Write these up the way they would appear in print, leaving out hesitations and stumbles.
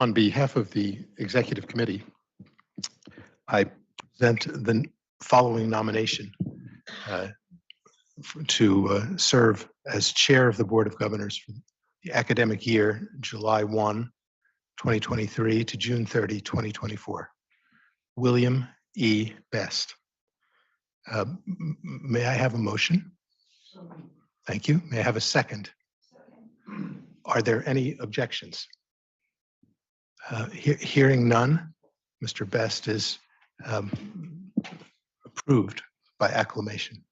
On behalf of the Executive Committee, I present the following nomination to serve as Chair of the Board of Governors for the academic year, July 1, 2023 to June 30, 2024. William E. Best. May I have a motion? Thank you. May I have a second? Are there any objections? Hearing none, Mr. Best is approved by acclamation.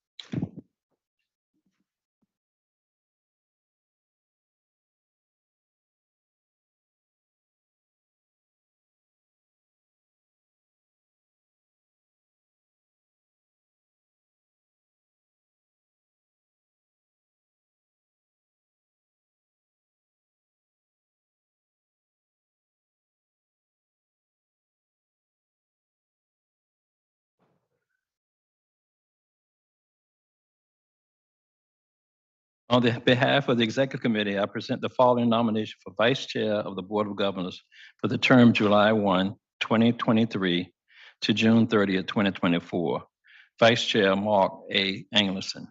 On behalf of the Executive Committee, I present the following nomination for Vice Chair of the Board of Governors for the term July 1, 2023 to June 30, 2024. Vice Chair Mark A. Anglerson.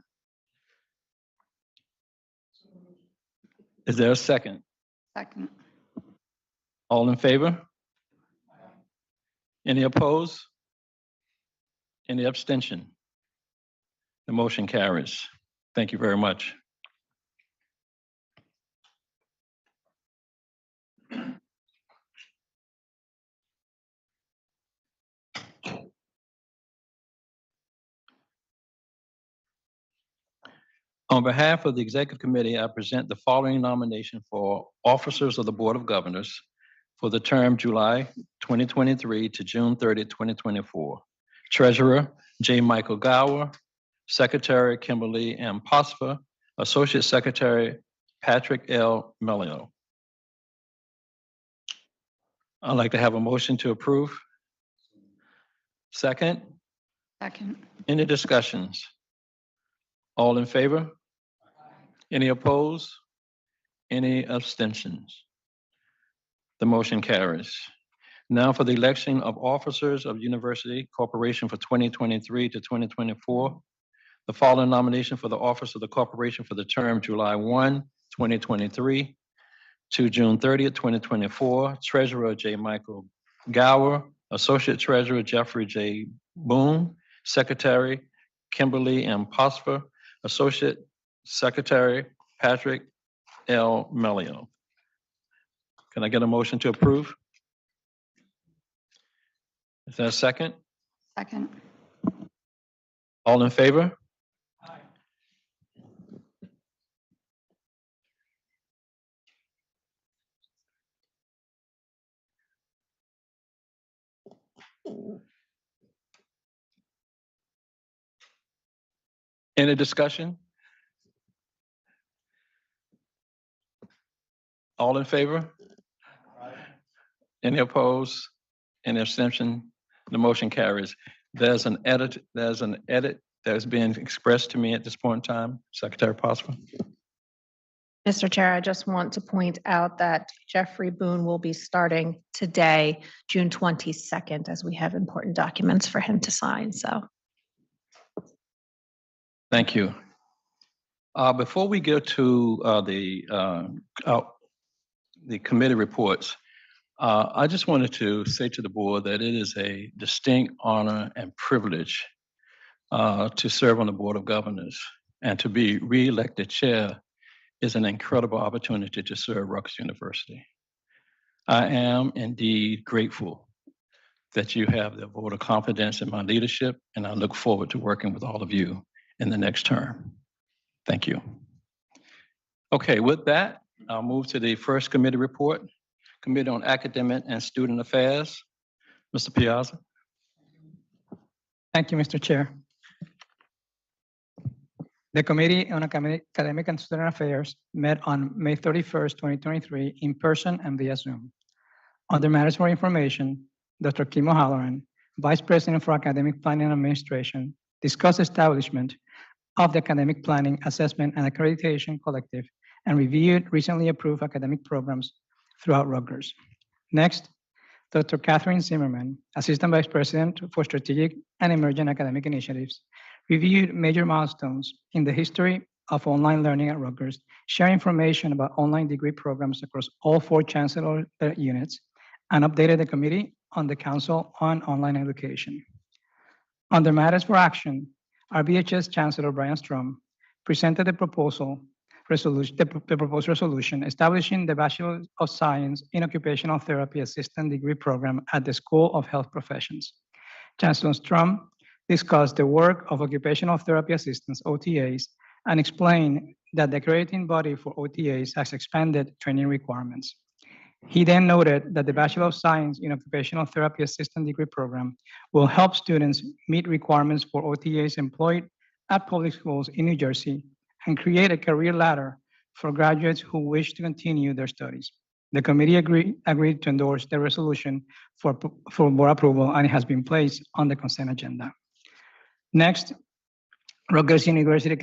Is there a second? Second. All in favor? Any opposed? Any abstention? The motion carries. Thank you very much. On behalf of the Executive Committee, I present the following nomination for officers of the Board of Governors for the term July 2023 to June 30, 2024. Treasurer J. Michael Gower, Secretary Kimberly M. Posfer, Associate Secretary Patrick L. Melio. I'd like to have a motion to approve. Second? Second. Any discussions? All in favor? Any opposed? Any abstentions? The motion carries. Now for the election of officers of University Corporation for 2023 to 2024. The following nomination for the office of the corporation for the term July 1, 2023 to June 30th, 2024. Treasurer J. Michael Gower, Associate Treasurer Jeffrey J. Boone, Secretary Kimberly M. Posfer, Associate Secretary Patrick L. Melio. Can I get a motion to approve? Is there a second? Second. All in favor? Aye. Any discussion? All in favor? Aye. Any opposed? Any abstention? The motion carries. There's an edit that is being expressed to me at this point in time. Secretary Posfer. Mr. Chair, I just want to point out that Jeffrey Boone will be starting today, June 22nd, as we have important documents for him to sign. So, thank you. Before we get to the committee reports, I just wanted to say to the board that it is a distinct honor and privilege to serve on the Board of Governors, and to be re-elected chair is an incredible opportunity to serve Rutgers University. I am indeed grateful that you have the vote of confidence in my leadership, and I look forward to working with all of you in the next term. Thank you. Okay, with that, I'll move to the first committee report. Committee on Academic and Student Affairs. Mr. Piazza. Thank you, Mr. Chair. The Committee on Academic and Student Affairs met on May 31st, 2023 in person and via Zoom. Under matters for information, Dr. Kim O'Halloran, Vice President for Academic Planning and Administration, discussed establishment of the Academic Planning, Assessment, and Accreditation Collective and reviewed recently approved academic programs throughout Rutgers. Next, Dr. Catherine Zimmerman, Assistant Vice President for Strategic and Emerging Academic Initiatives, reviewed major milestones in the history of online learning at Rutgers, sharing information about online degree programs across all 4 chancellor units, and updated the Committee on the Council on Online Education. Under Matters for Action, RBHS Chancellor Brian Strom presented the proposed resolution establishing the Bachelor of Science in Occupational Therapy Assistant degree program at the School of Health Professions. Chancellor Strom discussed the work of occupational therapy assistants, OTAs, and explained that the accrediting body for OTAs has expanded training requirements. He then noted that the Bachelor of Science in Occupational Therapy Assistant degree program will help students meet requirements for OTAs employed at public schools in New Jersey and create a career ladder for graduates who wish to continue their studies. The committee agreed to endorse the resolution for board approval, and it has been placed on the consent agenda. Next, Rutgers University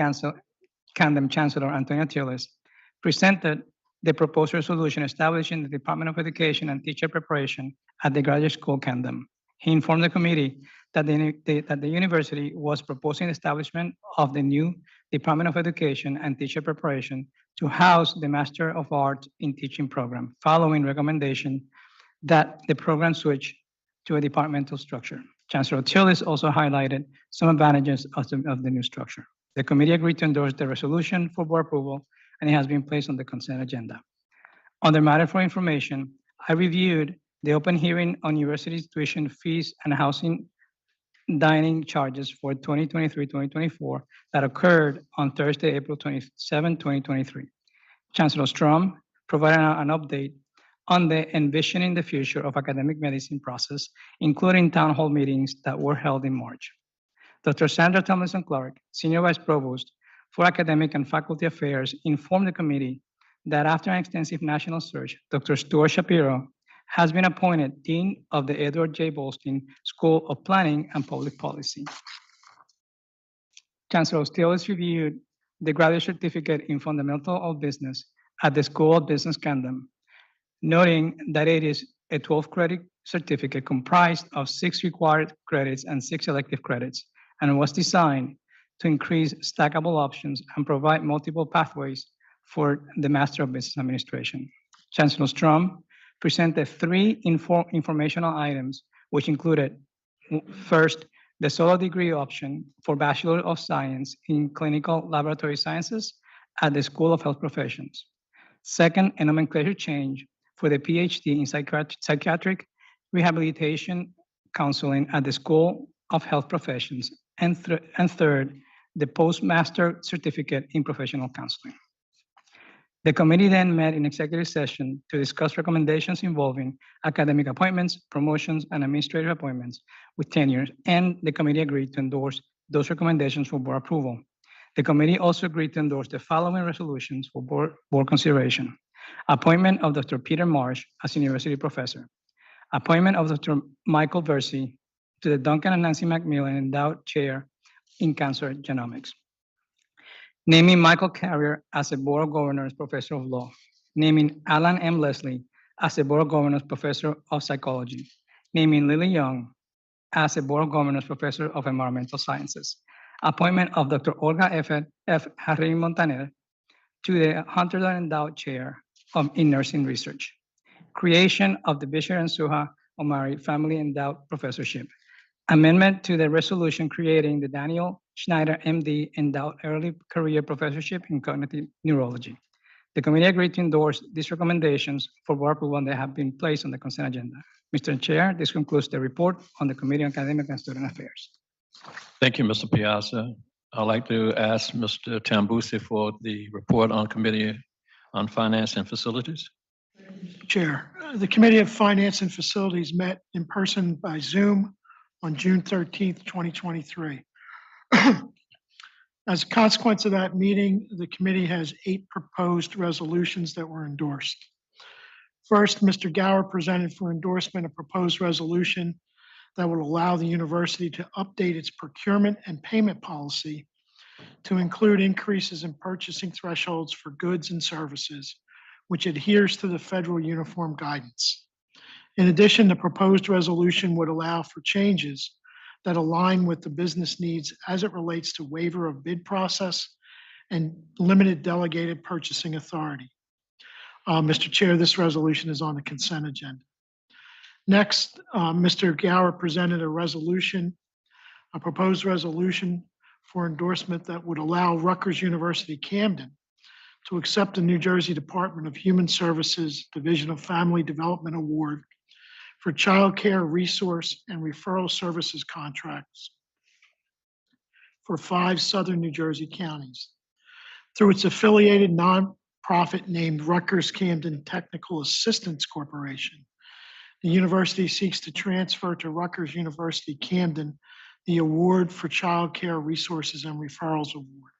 Camden Chancellor Antonio Tillis presented the proposed resolution establishing the Department of Education and Teacher Preparation at the Graduate School Camden. He informed the committee that the university was proposing the establishment of the new Department of Education and Teacher Preparation to house the Master of Arts in Teaching program, following recommendation that the program switch to a departmental structure. Chancellor Tillis also highlighted some advantages of the new structure. The committee agreed to endorse the resolution for board approval, and it has been placed on the consent agenda. On the matter for information, I reviewed the open hearing on university tuition fees and housing dining charges for 2023-2024 that occurred on Thursday, April 27, 2023. Chancellor Strom provided an update on the Envisioning the Future of Academic Medicine process, including town hall meetings that were held in March. Dr. Sandra Tomlinson Clark, Senior Vice Provost for Academic and Faculty Affairs, informed the committee that after an extensive national search, Dr. Stuart Shapiro has been appointed Dean of the Edward J. Bolstein School of Planning and Public Policy. Chancellor Tillis reviewed the graduate certificate in Fundamental of Business at the School of Business Camden, noting that it is a 12-credit certificate comprised of 6 required credits and 6 elective credits, and was designed to increase stackable options and provide multiple pathways for the Master of Business Administration. Chancellor Strom presented 3 informational items, which included, first, the solo degree option for Bachelor of Science in Clinical Laboratory Sciences at the School of Health Professions. Second, a nomenclature change for the PhD in Psychiatric Rehabilitation Counseling at the School of Health Professions. And third, the Postmaster Certificate in Professional Counseling. The committee then met in executive session to discuss recommendations involving academic appointments, promotions, and administrative appointments with tenures, and the committee agreed to endorse those recommendations for board approval. The committee also agreed to endorse the following resolutions for board consideration. Appointment of Dr. Peter Marsh as university professor. Appointment of Dr. Michael Versey to the Duncan and Nancy Macmillan Endowed Chair in Cancer Genomics. Naming Michael Carrier as a Board of Governors Professor of Law. Naming Alan M. Leslie as a Board of Governors Professor of Psychology. Naming Lily Young as a Board of Governors Professor of Environmental Sciences. Appointment of Dr. Olga F. Harry Montaner to the Hunter Endowed Chair in Nursing Research. Creation of the Bishop and Suha Omari Family Endowed Professorship. Amendment to the resolution creating the Daniel Schneider, MD, Endowed Early Career Professorship in Cognitive Neurology. The committee agreed to endorse these recommendations for board approval, and they have been placed on the consent agenda. Mr. Chair, this concludes the report on the Committee on Academic and Student Affairs. Thank you, Mr. Piazza. I'd like to ask Mr. Tambusi for the report on Committee on Finance and Facilities. Chair, the Committee of Finance and Facilities met in person by Zoom on June 13th, 2023. As a consequence of that meeting, the committee has 8 proposed resolutions that were endorsed. First, Mr. Gower presented for endorsement a proposed resolution that will allow the university to update its procurement and payment policy to include increases in purchasing thresholds for goods and services, which adheres to the federal uniform guidance. In addition, the proposed resolution would allow for changes that align with the business needs as it relates to waiver of bid process and limited delegated purchasing authority. Mr. Chair, this resolution is on the consent agenda. Next, Mr. Gower presented a proposed resolution for endorsement that would allow Rutgers University Camden to accept the New Jersey Department of Human Services Division of Family Development Award for child care resource and referral services contracts for 5 southern New Jersey counties through its affiliated nonprofit named Rutgers Camden Technical Assistance Corporation. The university seeks to transfer to Rutgers University Camden the Award for Child Care Resources and Referrals Award.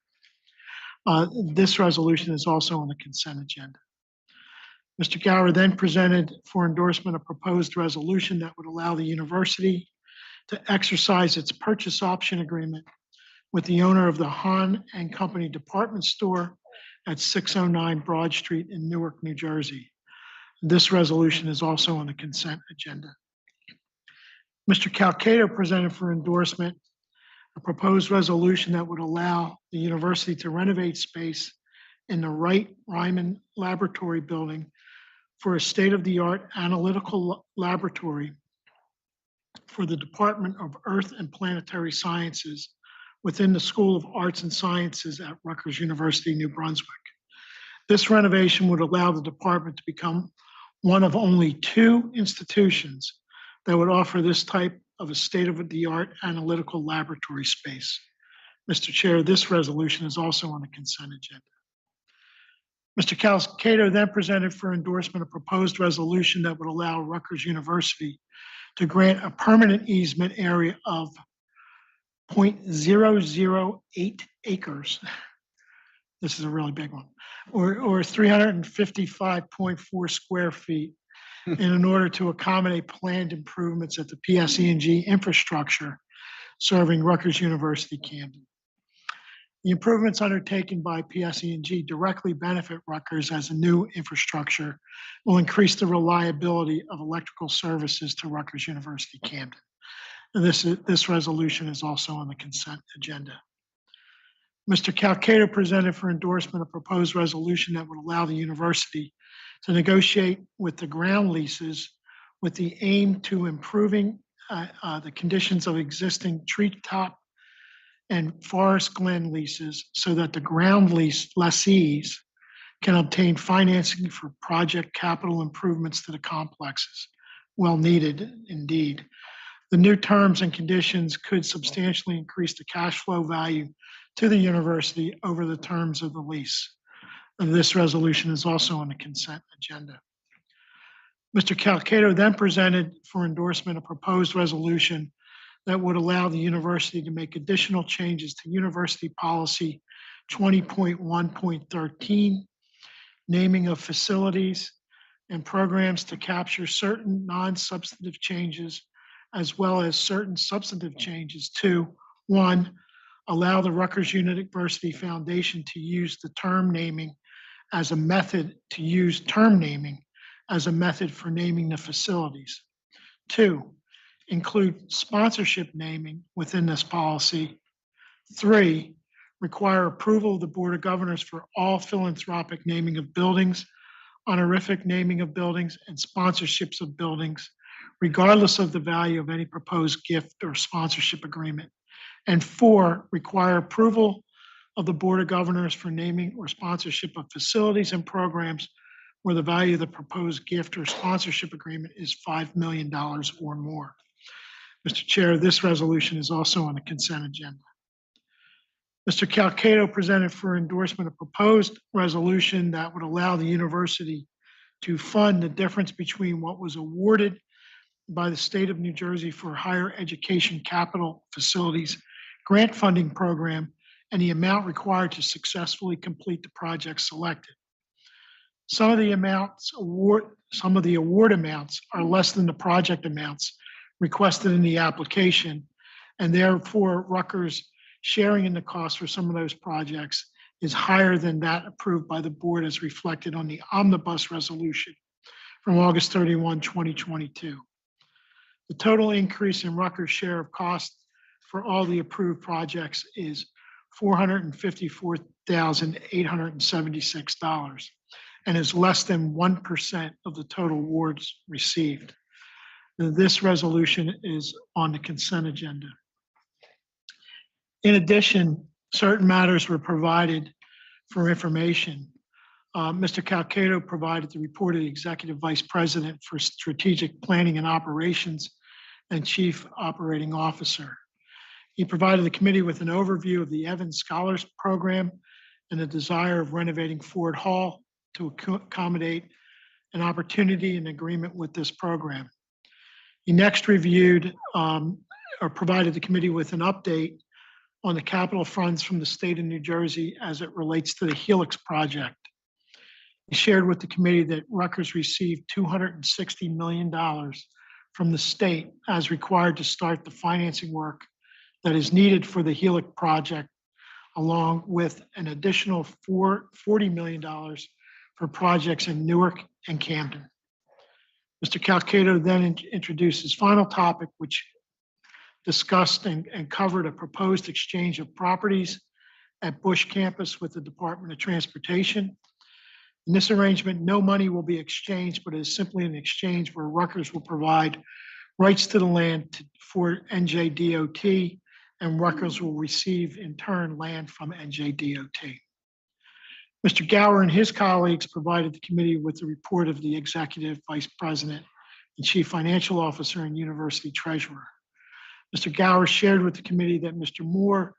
This resolution is also on the consent agenda. Mr. Gower then presented for endorsement a proposed resolution that would allow the university to exercise its purchase option agreement with the owner of the Hahn and Company department store at 609 Broad Street in Newark, New Jersey. This resolution is also on the consent agenda. Mr. Calcato presented for endorsement a proposed resolution that would allow the university to renovate space in the Wright Ryman Laboratory building for a state-of-the-art analytical laboratory for the Department of Earth and Planetary Sciences within the School of Arts and Sciences at Rutgers University, New Brunswick. This renovation would allow the department to become one of only 2 institutions that would offer this type of a state-of-the-art analytical laboratory space. Mr. Chair, this resolution is also on the consent agenda. Mr. Calcato then presented for endorsement a proposed resolution that would allow Rutgers University to grant a permanent easement area of 0.008 acres. This is a really big one, or 355.4 square feet in order to accommodate planned improvements at the PSE&G infrastructure serving Rutgers University Camden. The improvements undertaken by PSE&G directly benefit Rutgers as a new infrastructure will increase the reliability of electrical services to Rutgers University Camden. And this resolution is also on the consent agenda. Mr. Calcato presented for endorsement a proposed resolution that would allow the university to negotiate with the ground leases with the aim to improving the conditions of existing treetop and forest glen leases so that the ground lease lessees can obtain financing for project capital improvements to the complexes. Well needed indeed. The new terms and conditions could substantially increase the cash flow value to the university over the terms of the lease. And this resolution is also on the consent agenda. Mr. Calcato then presented for endorsement a proposed resolution that would allow the university to make additional changes to University Policy 20.1.13, naming of facilities and programs to capture certain non-substantive changes as well as certain substantive changes to, 1, allow the Rutgers University Foundation to use term naming as a method for naming the facilities. 2, include sponsorship naming within this policy. 3, require approval of the Board of Governors for all philanthropic naming of buildings, honorific naming of buildings, and sponsorships of buildings, regardless of the value of any proposed gift or sponsorship agreement. And 4, require approval of the Board of Governors for naming or sponsorship of facilities and programs where the value of the proposed gift or sponsorship agreement is $5 million or more. Mr. Chair, this resolution is also on the consent agenda. Mr. Calcato presented for endorsement a proposed resolution that would allow the university to fund the difference between what was awarded by the state of New Jersey for higher education capital facilities grant funding program and the amount required to successfully complete the project selected. Some of the award amounts are less than the project amounts requested in the application, and therefore Rutgers sharing in the cost for some of those projects is higher than that approved by the board as reflected on the omnibus resolution from August 31, 2022. The total increase in Rutgers' share of cost for all the approved projects is $454,876 and is less than 1% of the total awards received. This resolution is on the consent agenda. In addition, certain matters were provided for information. Mr. Calcato provided the report of the Executive Vice President for Strategic Planning and Operations and Chief Operating Officer. He provided the committee with an overview of the Evans Scholars Program and the desire of renovating Ford Hall to accommodate an opportunity and agreement with this program. He next reviewed or provided the committee with an update on the capital funds from the state of New Jersey as it relates to the Helix project. He shared with the committee that Rutgers received $260 million from the state as required to start the financing work that is needed for the Helix project, along with an additional $40 million for projects in Newark and Camden. Mr. Calcato then introduced his final topic, which discussed and covered a proposed exchange of properties at Bush campus with the Department of Transportation. In this arrangement, no money will be exchanged, but it is simply an exchange where Rutgers will provide rights to the land for NJDOT, and Rutgers will receive in turn land from NJDOT. Mr. Gower and his colleagues provided the committee with the report of the Executive Vice President and Chief Financial Officer and University Treasurer. Mr. Gower shared with the committee that Mr. Moore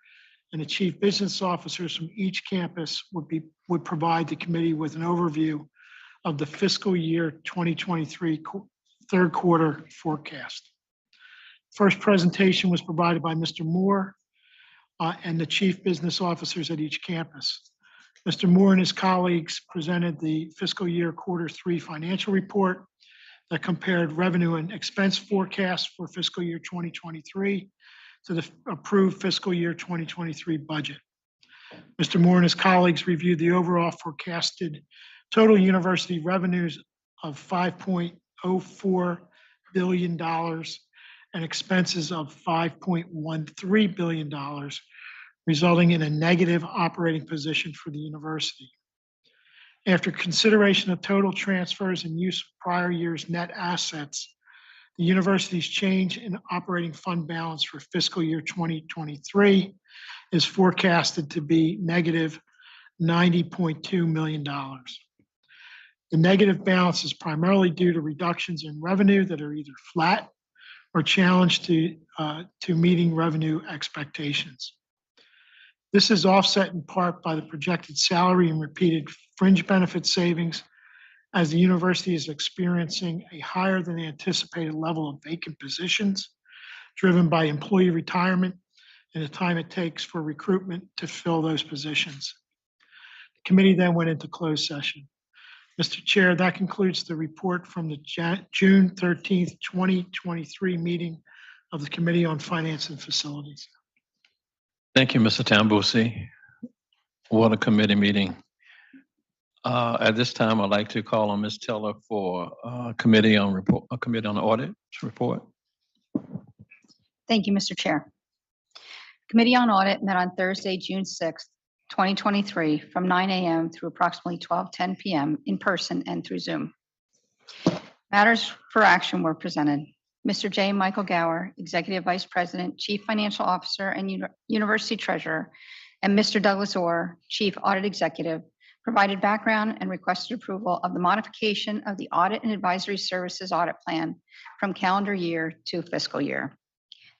and the chief business officers from each campus would provide the committee with an overview of the fiscal year 2023 third quarter forecast. First presentation was provided by Mr. Moore and the chief business officers at each campus. Mr. Moore and his colleagues presented the fiscal year quarter 3 financial report that compared revenue and expense forecasts for fiscal year 2023 to the approved fiscal year 2023 budget. Mr. Moore and his colleagues reviewed the overall forecasted total university revenues of $5.04 billion and expenses of $5.13 billion, resulting in a negative operating position for the university. After consideration of total transfers and use of prior year's net assets, the university's change in operating fund balance for fiscal year 2023 is forecasted to be negative $90.2 million. The negative balance is primarily due to reductions in revenue that are either flat or challenged to meeting revenue expectations. This is offset in part by the projected salary and repeated fringe benefit savings, as the university is experiencing a higher than anticipated level of vacant positions driven by employee retirement and the time it takes for recruitment to fill those positions. The committee then went into closed session. Mr. Chair, that concludes the report from the June 13th, 2023 meeting of the Committee on Finance and Facilities. Thank you, Mr. Tambusi. What a committee meeting. At this time, I'd like to call on Ms. Teller for a committee on audit report. Thank you, Mr. Chair. Committee on Audit met on Thursday, June 6th, 2023, from 9 a.m. through approximately 12:10 p.m. in person and through Zoom. Matters for action were presented. Mr. J. Michael Gower, Executive Vice President, Chief Financial Officer, and University Treasurer, and Mr. Douglas Orr, Chief Audit Executive, provided background and requested approval of the modification of the Audit and Advisory Services Audit Plan from calendar year to fiscal year.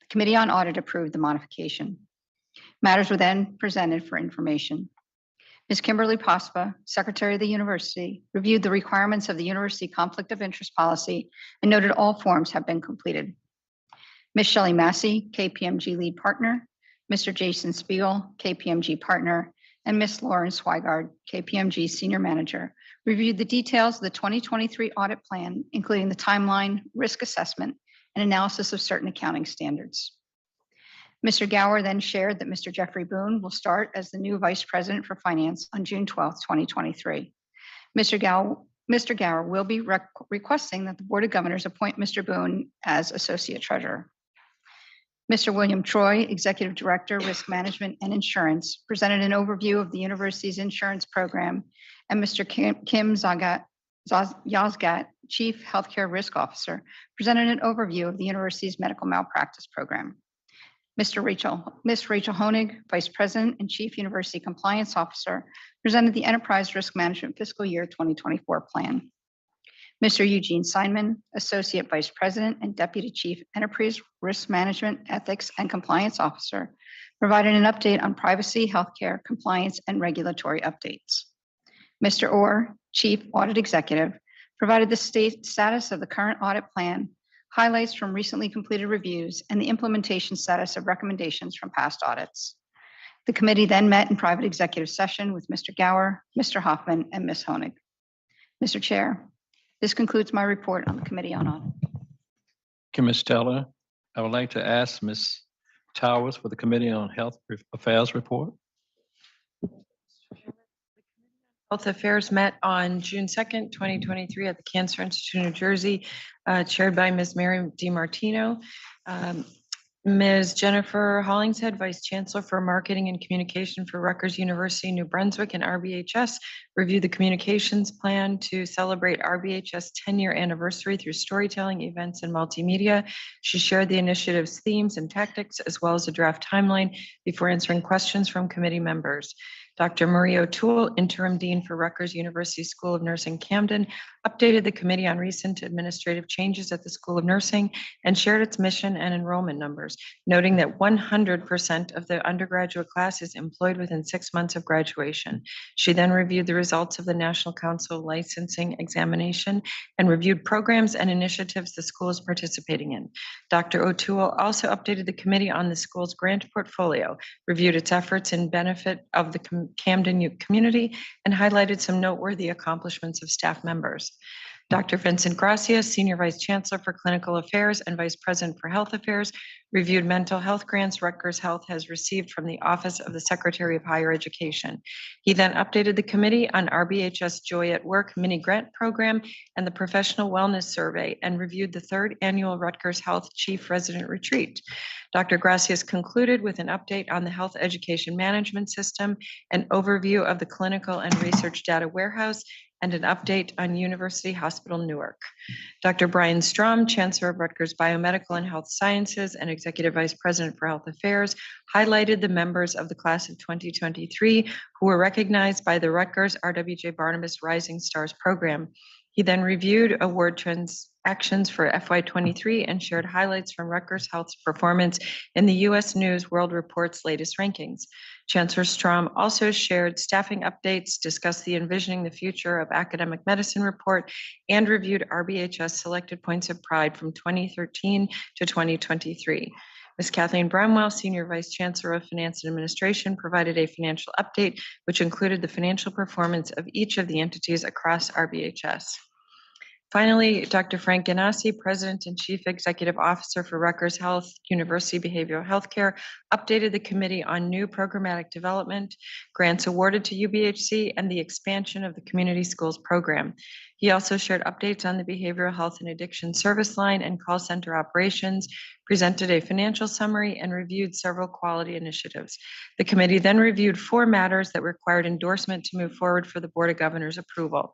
The Committee on Audit approved the modification. Matters were then presented for information. Ms. Kimberly Pospa, Secretary of the University, reviewed the requirements of the University Conflict of Interest Policy and noted all forms have been completed. Ms. Shelley Massey, KPMG Lead Partner, Mr. Jason Spiegel, KPMG Partner, and Ms. Lauren Swigard, KPMG Senior Manager, reviewed the details of the 2023 audit plan, including the timeline, risk assessment, and analysis of certain accounting standards. Mr. Gower then shared that Mr. Jeffrey Boone will start as the new Vice President for Finance on June 12, 2023. Mr. Mr. Gower will be requesting that the Board of Governors appoint Mr. Boone as Associate Treasurer. Mr. William Troy, Executive Director, Risk Management and Insurance, presented an overview of the university's insurance program, and Mr. Kim Yazgat, Chief Healthcare Risk Officer, presented an overview of the university's medical malpractice program. Miss Rachel Honig, Vice President and Chief University Compliance Officer, presented the Enterprise Risk Management Fiscal Year 2024 plan. Mr. Eugene Steinman, Associate Vice President and Deputy Chief Enterprise Risk Management, Ethics, and Compliance Officer, provided an update on privacy, healthcare, compliance, and regulatory updates. Mr. Orr, Chief Audit Executive, provided the status of the current audit plan, highlights from recently completed reviews, and the implementation status of recommendations from past audits. The committee then met in private executive session with Mr. Gower, Mr. Hoffman, and Ms. Honig. Mr. Chair, this concludes my report on the Committee on Audit. Thank you, Ms. Teller. I would like to ask Ms. Towers for the Committee on Health Affairs report. Health Affairs met on June 2nd, 2023 at the Cancer Institute, New Jersey, chaired by Ms. Mary DiMartino. Ms. Jennifer Hollingshead, Vice Chancellor for Marketing and Communication for Rutgers University, New Brunswick, and RBHS, reviewed the communications plan to celebrate RBHS 10-year anniversary through storytelling, events, and multimedia. She shared the initiative's themes and tactics, as well as a draft timeline before answering questions from committee members. Dr. Marie O'Toole, Interim Dean for Rutgers University School of Nursing Camden, updated the committee on recent administrative changes at the School of Nursing and shared its mission and enrollment numbers, noting that 100% of the undergraduate class is employed within 6 months of graduation. She then reviewed the results of the National Council Licensing Examination and reviewed programs and initiatives the school is participating in. Dr. O'Toole also updated the committee on the school's grant portfolio, reviewed its efforts in benefit of the Camden community, and highlighted some noteworthy accomplishments of staff members. Dr. Vincent Gracia, Senior Vice Chancellor for Clinical Affairs and Vice President for Health Affairs, reviewed mental health grants Rutgers Health has received from the Office of the Secretary of Higher Education. He then updated the committee on RBHS Joy at Work mini grant program and the Professional Wellness Survey, and reviewed the 3rd annual Rutgers Health Chief Resident Retreat. Dr. Gracias concluded with an update on the health education management system, an overview of the clinical and research data warehouse, and an update on University Hospital Newark. Dr. Brian Strom, Chancellor of Rutgers Biomedical and Health Sciences and Executive Vice President for Health Affairs, highlighted the members of the class of 2023 who were recognized by the Rutgers RWJ Barnabas Rising Stars program. He then reviewed award transactions for FY23 and shared highlights from Rutgers Health's performance in the U.S. News World Report's latest rankings. Chancellor Strom also shared staffing updates, discussed the Envisioning the Future of Academic Medicine report, and reviewed RBHS Selected Points of Pride from 2013 to 2023. Ms. Kathleen Bramwell, Senior Vice Chancellor of Finance and Administration, provided a financial update, which included the financial performance of each of the entities across RBHS. Finally, Dr. Frank Ganassi, President and Chief Executive Officer for Rutgers Health University Behavioral Healthcare, updated the committee on new programmatic development, grants awarded to UBHC, and the expansion of the community schools program. He also shared updates on the behavioral health and addiction service line and call center operations, presented a financial summary, and reviewed several quality initiatives. The committee then reviewed 4 matters that required endorsement to move forward for the Board of Governors approval.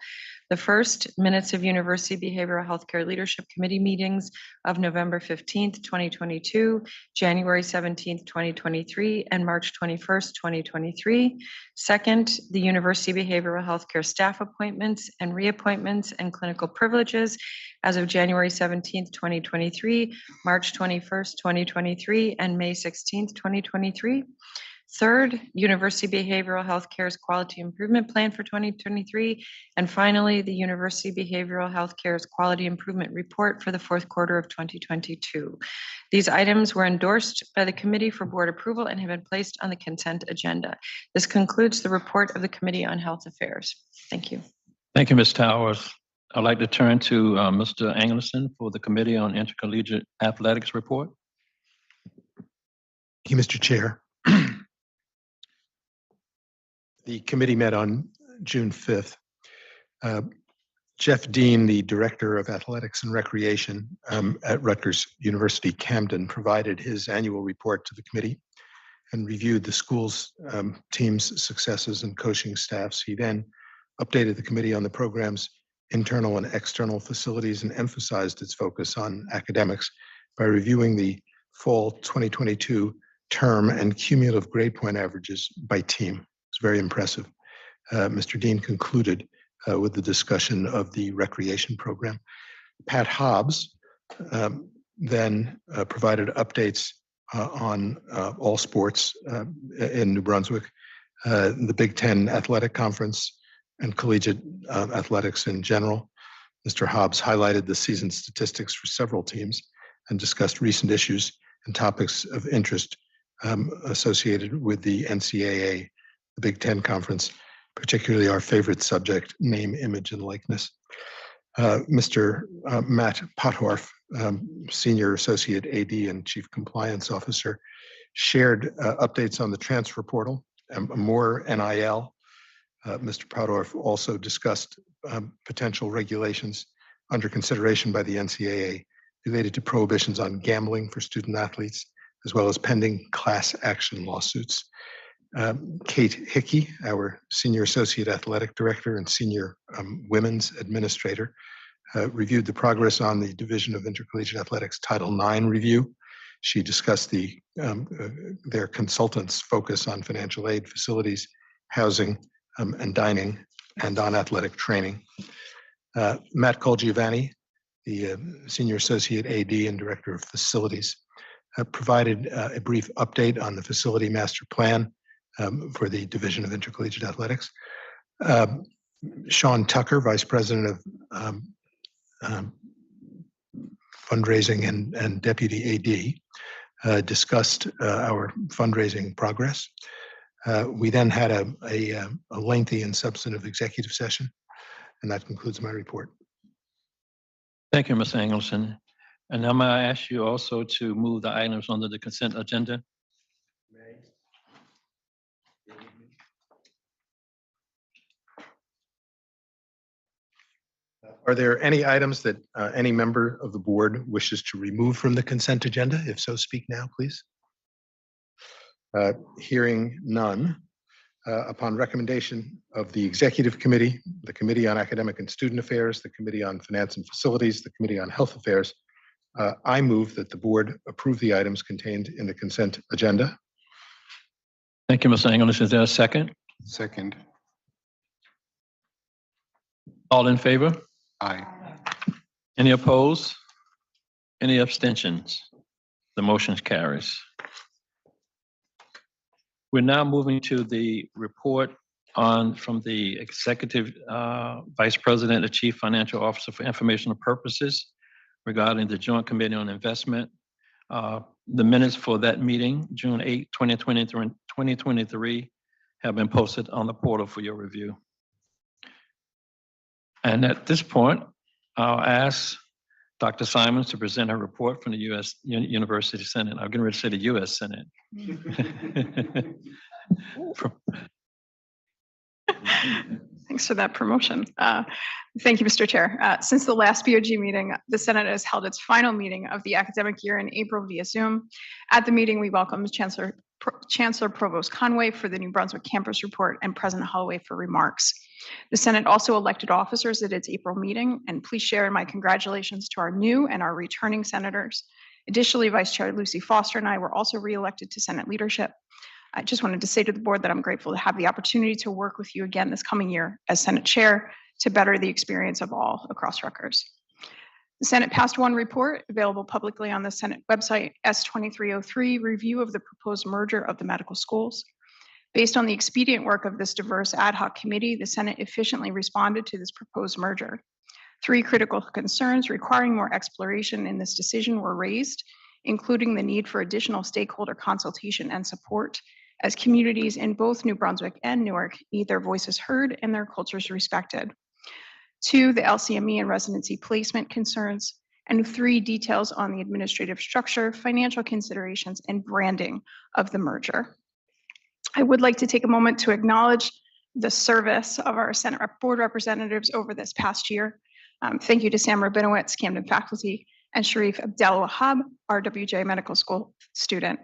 The first, minutes of University Behavioral Healthcare Leadership Committee meetings of November 15th, 2022, January 17th, 2023, and March 21st, 2023. Second, the University Behavioral Healthcare staff appointments and reappointments and clinical privileges as of January 17th, 2023, March 21st, 2023, and May 16th, 2023. Third, University Behavioral Healthcare's Quality Improvement Plan for 2023. And finally, the University Behavioral Healthcare's Quality Improvement Report for the 4th quarter of 2022. These items were endorsed by the Committee for Board approval and have been placed on the consent agenda. This concludes the report of the Committee on Health Affairs. Thank you. Thank you, Ms. Towers. I'd like to turn to Mr. Angleson for the Committee on Intercollegiate Athletics report. Thank you, Mr. Chair. The committee met on June 5th. Jeff Dean, the Director of Athletics and Recreation at Rutgers University Camden, provided his annual report to the committee and reviewed the school's team's successes and coaching staffs. He then updated the committee on the program's internal and external facilities and emphasized its focus on academics by reviewing the fall 2022 term and cumulative grade point averages by team. It's very impressive. Mr. Dean concluded with the discussion of the recreation program. Pat Hobbs then provided updates on all sports in New Brunswick, the Big Ten Athletic Conference, and collegiate athletics in general. Mr. Hobbs highlighted the season statistics for several teams and discussed recent issues and topics of interest associated with the NCAA, the Big Ten Conference, particularly our favorite subject, name, image, and likeness. Mr. Matt Pothorf, Senior Associate AD and Chief Compliance Officer, shared updates on the transfer portal and more NIL. Mr. Pothorf also discussed potential regulations under consideration by the NCAA related to prohibitions on gambling for student athletes, as well as pending class action lawsuits. Kate Hickey, our Senior Associate Athletic Director and Senior Women's Administrator, reviewed the progress on the Division of Intercollegiate Athletics Title IX review. She discussed their consultants' focus on financial aid, facilities, housing, and dining, and on athletic training. Matt Colgiovanni, the Senior Associate AD and Director of Facilities, provided a brief update on the facility master plan for the Division of Intercollegiate Athletics. Sean Tucker, Vice President of Fundraising and Deputy AD, discussed our fundraising progress. We then had a lengthy and substantive executive session, and that concludes my report. Thank you, Ms. Engelson. And now may I ask you also to move the items under the consent agenda? Are there any items that any member of the board wishes to remove from the consent agenda? If so, speak now, please. Hearing none, upon recommendation of the Executive Committee, the Committee on Academic and Student Affairs, the Committee on Finance and Facilities, the Committee on Health Affairs, I move that the board approve the items contained in the consent agenda. Thank you, Mr. English. Is there a second? Second. All in favor? Aye. Any opposed? Any abstentions? The motion carries. We're now moving to the report from the Executive Vice President and Chief Financial Officer for informational purposes regarding the Joint Committee on Investment. The minutes for that meeting, June 8, 2023, have been posted on the portal for your review. And at this point, I'll ask Dr. Simons to present her report from the U.S. University Senate. I'm getting ready to say the U.S. Senate. Thanks for that promotion. Thank you, Mr. Chair. Since the last BOG meeting, the Senate has held its final meeting of the academic year in April via Zoom. At the meeting, we welcomed Chancellor Provost Conway for the New Brunswick campus report and President Holloway for remarks. The Senate also elected officers at its April meeting, and please share my congratulations to our new and our returning senators. Additionally, Vice Chair Lucy Foster and I were also reelected to Senate leadership. I just wanted to say to the board that I'm grateful to have the opportunity to work with you again this coming year as Senate Chair to better the experience of all across Rutgers. The Senate passed one report available publicly on the Senate website, S-2303, review of the proposed merger of the medical schools. Based on the expedient work of this diverse ad hoc committee, the Senate efficiently responded to this proposed merger. 3 critical concerns requiring more exploration in this decision were raised, including the need for additional stakeholder consultation and support, as communities in both New Brunswick and Newark need their voices heard and their cultures respected. 2, the LCME and residency placement concerns, and 3, details on the administrative structure, financial considerations, and branding of the merger. I would like to take a moment to acknowledge the service of our Senate board representatives over this past year. Thank you to Sam Rabinowitz, Camden faculty, and Sharif Abdel Wahab, RWJ Medical School student.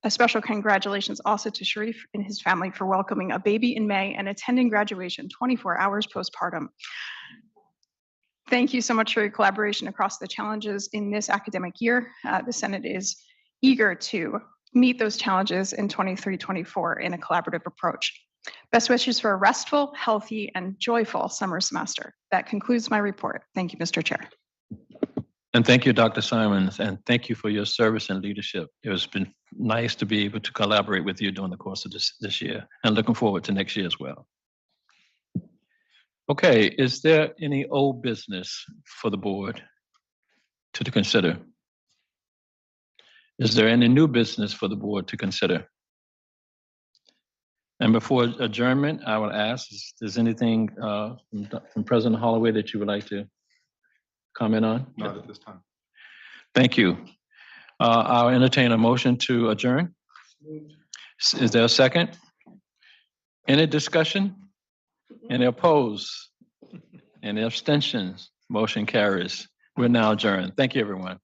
A special congratulations also to Sharif and his family for welcoming a baby in May and attending graduation 24 hours postpartum. Thank you so much for your collaboration across the challenges in this academic year. The Senate is eager to meet those challenges in 23-24 in a collaborative approach. Best wishes for a restful, healthy, and joyful summer semester. That concludes my report. Thank you, Mr. Chair. And thank you, Dr. Simons, and thank you for your service and leadership. It has been nice to be able to collaborate with you during the course of this year, and looking forward to next year as well. Okay, is there any old business for the board to consider? Is there any new business for the board to consider? And before adjournment, I will ask, is there anything from President Holloway that you would like to comment on? Not at this time. Thank you. I'll entertain a motion to adjourn. Is there a second? Any discussion? Any opposed? Any abstentions? Motion carries. We're now adjourned. Thank you, everyone.